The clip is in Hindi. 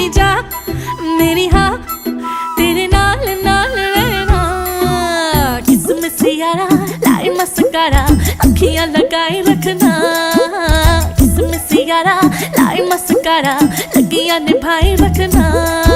ही जा मेरी हाँ तेरे नाल नाल रहना। किसमिस यारा लाई मस्कारा अखियां लगाए रखना। किसमिस यारा लाई मस्कारा लगियां निभाए रखना।